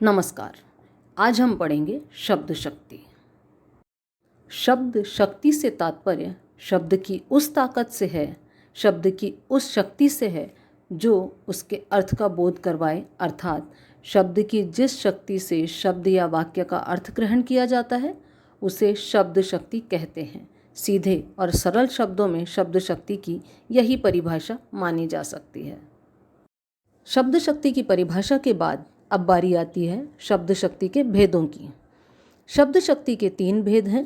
नमस्कार। आज हम पढ़ेंगे शब्द शक्ति। शब्द शक्ति से तात्पर्य शब्द की उस ताकत से है, शब्द की उस शक्ति से है जो उसके अर्थ का बोध करवाए, अर्थात शब्द की जिस शक्ति से शब्द या वाक्य का अर्थ ग्रहण किया जाता है उसे शब्द शक्ति कहते हैं। सीधे और सरल शब्दों में शब्द शक्ति की यही परिभाषा मानी जा सकती है। शब्द शक्ति की परिभाषा के बाद अब बारी आती है शब्द शक्ति के भेदों की। शब्द शक्ति के 3 भेद हैं।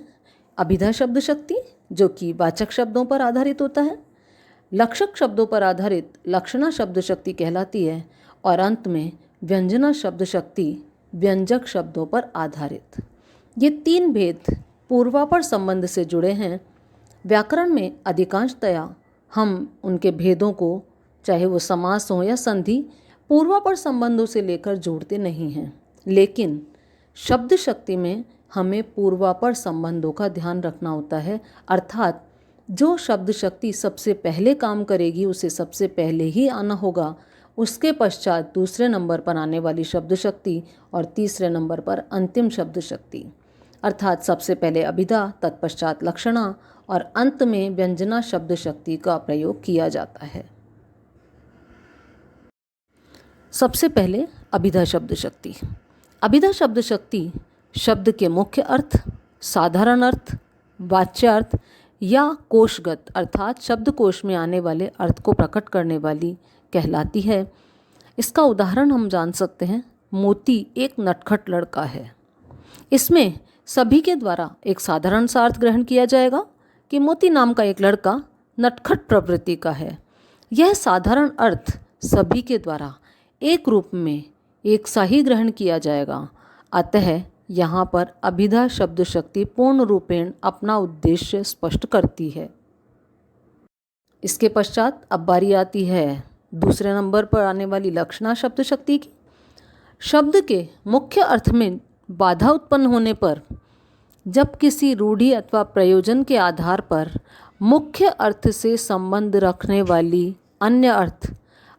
अभिधा शब्द शक्ति जो कि वाचक शब्दों पर आधारित होता है, लक्षक शब्दों पर आधारित लक्षणा शब्द शक्ति कहलाती है, और अंत में व्यंजना शब्द शक्ति व्यंजक शब्दों पर आधारित। ये 3 भेद पूर्वापर संबंध से जुड़े हैं। व्याकरण में अधिकांशतया हम उनके भेदों को, चाहे वो समास हो या संधि, पूर्वापर संबंधों से लेकर जोड़ते नहीं हैं, लेकिन शब्द शक्ति में हमें पूर्वापर संबंधों का ध्यान रखना होता है। अर्थात जो शब्द शक्ति सबसे पहले काम करेगी उसे सबसे पहले ही आना होगा, उसके पश्चात दूसरे नंबर पर आने वाली शब्द शक्ति और तीसरे नंबर पर अंतिम शब्द शक्ति। अर्थात सबसे पहले अभिधा, तत्पश्चात लक्षणा और अंत में व्यंजना शब्द शक्ति का प्रयोग किया जाता है। सबसे पहले अभिधा शब्द शक्ति। अभिधा शब्द शक्ति शब्द के मुख्य अर्थ, साधारण अर्थ, वाच्य अर्थ या कोशगत अर्थात शब्दकोश में आने वाले अर्थ को प्रकट करने वाली कहलाती है। इसका उदाहरण हम जान सकते हैं। मोती एक नटखट लड़का है। इसमें सभी के द्वारा एक साधारण सा अर्थ ग्रहण किया जाएगा कि मोती नाम का एक लड़का नटखट प्रवृत्ति का है। यह साधारण अर्थ सभी के द्वारा एक रूप में एक सा ही ग्रहण किया जाएगा। अतः यहाँ पर अभिधा शब्द शक्ति पूर्ण रूपेण अपना उद्देश्य स्पष्ट करती है। इसके पश्चात अब बारी आती है दूसरे नंबर पर आने वाली लक्षणा शब्द शक्ति की। शब्द के मुख्य अर्थ में बाधा उत्पन्न होने पर, जब किसी रूढ़ि अथवा प्रयोजन के आधार पर मुख्य अर्थ से संबंध रखने वाली अन्य अर्थ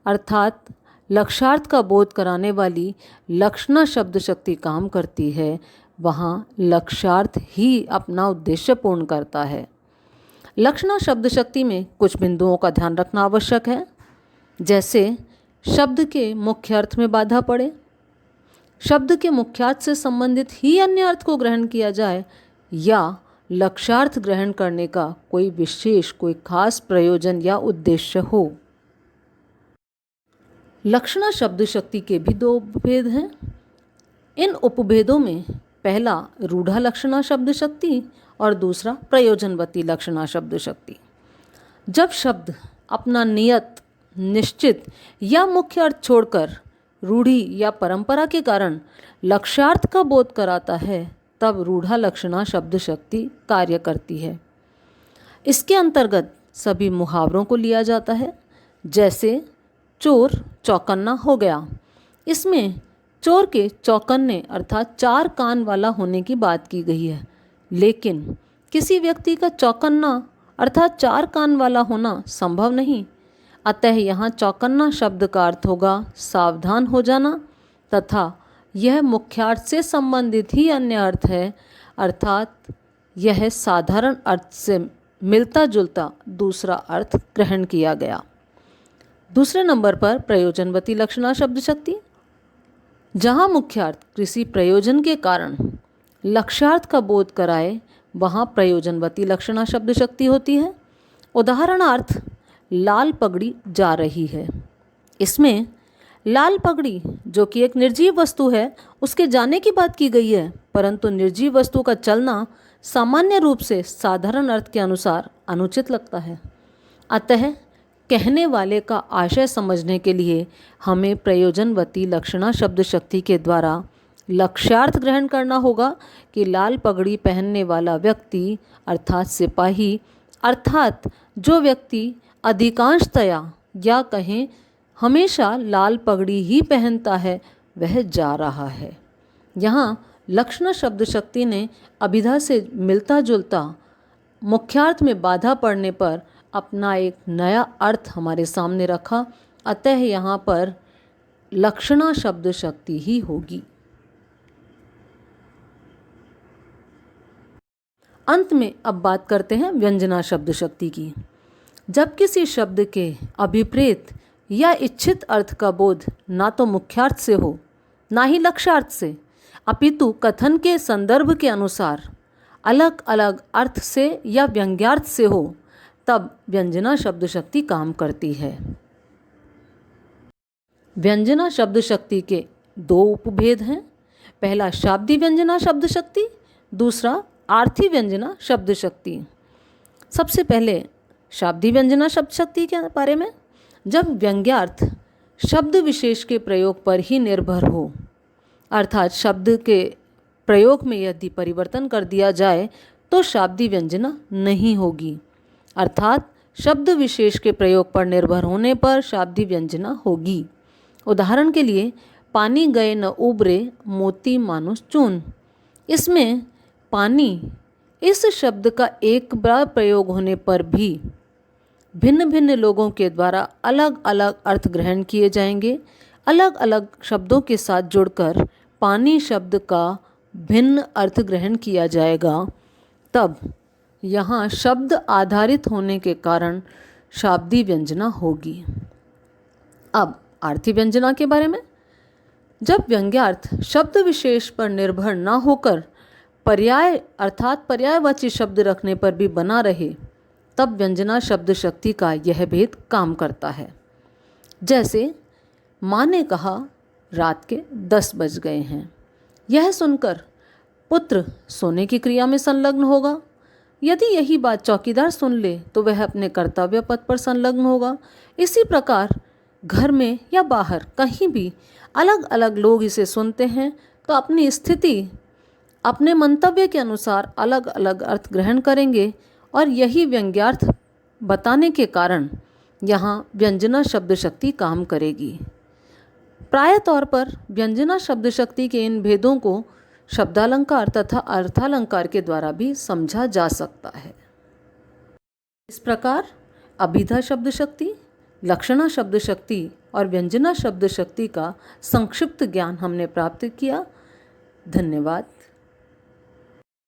अर्थात लक्षार्थ का बोध कराने वाली लक्षणा शब्द शक्ति काम करती है, वहाँ लक्षार्थ ही अपना उद्देश्य पूर्ण करता है। लक्षणा शब्द शक्ति में कुछ बिंदुओं का ध्यान रखना आवश्यक है, जैसे शब्द के मुख्य अर्थ में बाधा पड़े, शब्द के मुख्यार्थ से संबंधित ही अन्य अर्थ को ग्रहण किया जाए, या लक्षार्थ ग्रहण करने का कोई विशेष, कोई खास प्रयोजन या उद्देश्य हो। लक्षणा शब्द शक्ति के भी 2 भेद हैं। इन उपभेदों में पहला रूढ़ा लक्षणा शब्द शक्ति और दूसरा प्रयोजनवती लक्षणा शब्द शक्ति। जब शब्द अपना नियत, निश्चित या मुख्य अर्थ छोड़कर रूढ़ि या परंपरा के कारण लक्ष्यार्थ का बोध कराता है, तब रूढ़ा लक्षणा शब्द शक्ति कार्य करती है। इसके अंतर्गत सभी मुहावरों को लिया जाता है, जैसे चोर चौकन्ना हो गया। इसमें चोर के चौकन्ने अर्थात 4 कान वाला होने की बात की गई है, लेकिन किसी व्यक्ति का चौकन्ना अर्थात 4 कान वाला होना संभव नहीं। अतः यहाँ चौकन्ना शब्द का अर्थ होगा सावधान हो जाना, तथा यह मुख्यार्थ से संबंधित ही अन्य अर्थ है, अर्थात यह साधारण अर्थ से मिलता जुलता दूसरा अर्थ ग्रहण किया गया। दूसरे नंबर पर प्रयोजनवती लक्षणा शब्द शक्ति। जहाँ मुख्यार्थ किसी प्रयोजन के कारण लक्ष्यार्थ का बोध कराए, वहाँ प्रयोजनवती लक्षणा शब्द शक्ति होती है। उदाहरणार्थ, लाल पगड़ी जा रही है। इसमें लाल पगड़ी जो कि एक निर्जीव वस्तु है, उसके जाने की बात की गई है, परंतु निर्जीव वस्तु का चलना सामान्य रूप से साधारण अर्थ के अनुसार अनुचित लगता है। अतः कहने वाले का आशय समझने के लिए हमें प्रयोजनवती लक्षणा शब्द शक्ति के द्वारा लक्ष्यार्थ ग्रहण करना होगा कि लाल पगड़ी पहनने वाला व्यक्ति अर्थात सिपाही, अर्थात जो व्यक्ति अधिकांशतया या कहें हमेशा लाल पगड़ी ही पहनता है, वह जा रहा है। यहाँ लक्षणा शब्द शक्ति ने अभिधा से मिलता जुलता मुख्यार्थ में बाधा पड़ने पर अपना एक नया अर्थ हमारे सामने रखा। अतः यहाँ पर लक्षणा शब्द शक्ति ही होगी। अंत में अब बात करते हैं व्यंजना शब्द शक्ति की। जब किसी शब्द के अभिप्रेत या इच्छित अर्थ का बोध ना तो मुख्यार्थ से हो, ना ही लक्ष्यार्थ से, अपितु कथन के संदर्भ के अनुसार अलग अलग अर्थ से या व्यंग्यार्थ से हो, तब व्यंजना शब्द शक्ति काम करती है। व्यंजना शब्द शक्ति के दो उपभेद हैं। पहला शाब्दी व्यंजना शब्द शक्ति, दूसरा आर्थी व्यंजना शब्द शक्ति। सबसे पहले शाब्दी व्यंजना शब्द शक्ति के बारे में। जब व्यंग्यार्थ शब्द विशेष के प्रयोग पर ही निर्भर हो, अर्थात शब्द के प्रयोग में यदि परिवर्तन कर दिया जाए तो शाब्दी व्यंजना नहीं होगी, अर्थात शब्द विशेष के प्रयोग पर निर्भर होने पर शाब्दी व्यंजना होगी। उदाहरण के लिए, पानी गए न उबरे मोती मानुष चून। इसमें पानी इस शब्द का एक बार प्रयोग होने पर भी भिन्न भिन्न लोगों के द्वारा अलग अलग अर्थ ग्रहण किए जाएंगे। अलग अलग शब्दों के साथ जुड़कर पानी शब्द का भिन्न अर्थ ग्रहण किया जाएगा, तब यहाँ शब्द आधारित होने के कारण शाब्दी व्यंजना होगी। अब आर्थी व्यंजना के बारे में। जब व्यंग्यार्थ शब्द विशेष पर निर्भर न होकर पर्याय अर्थात पर्यायवाची शब्द रखने पर भी बना रहे, तब व्यंजना शब्द शक्ति का यह भेद काम करता है। जैसे माँ ने कहा रात के 10 बज गए हैं। यह सुनकर पुत्र सोने की क्रिया में संलग्न होगा। यदि यही बात चौकीदार सुन ले तो वह अपने कर्तव्य पथ पर संलग्न होगा। इसी प्रकार घर में या बाहर कहीं भी अलग अलग लोग इसे सुनते हैं तो अपनी स्थिति अपने मंतव्य के अनुसार अलग अलग अर्थ ग्रहण करेंगे, और यही व्यंग्यार्थ बताने के कारण यहाँ व्यंजना शब्द शक्ति काम करेगी। प्राय तौर पर व्यंजना शब्द शक्ति के इन भेदों को शब्दालंकार तथा अर्थालंकार के द्वारा भी समझा जा सकता है। इस प्रकार अभिधा शब्द शक्ति, लक्षणा शब्द शक्ति और व्यंजना शब्द शक्ति का संक्षिप्त ज्ञान हमने प्राप्त किया। धन्यवाद।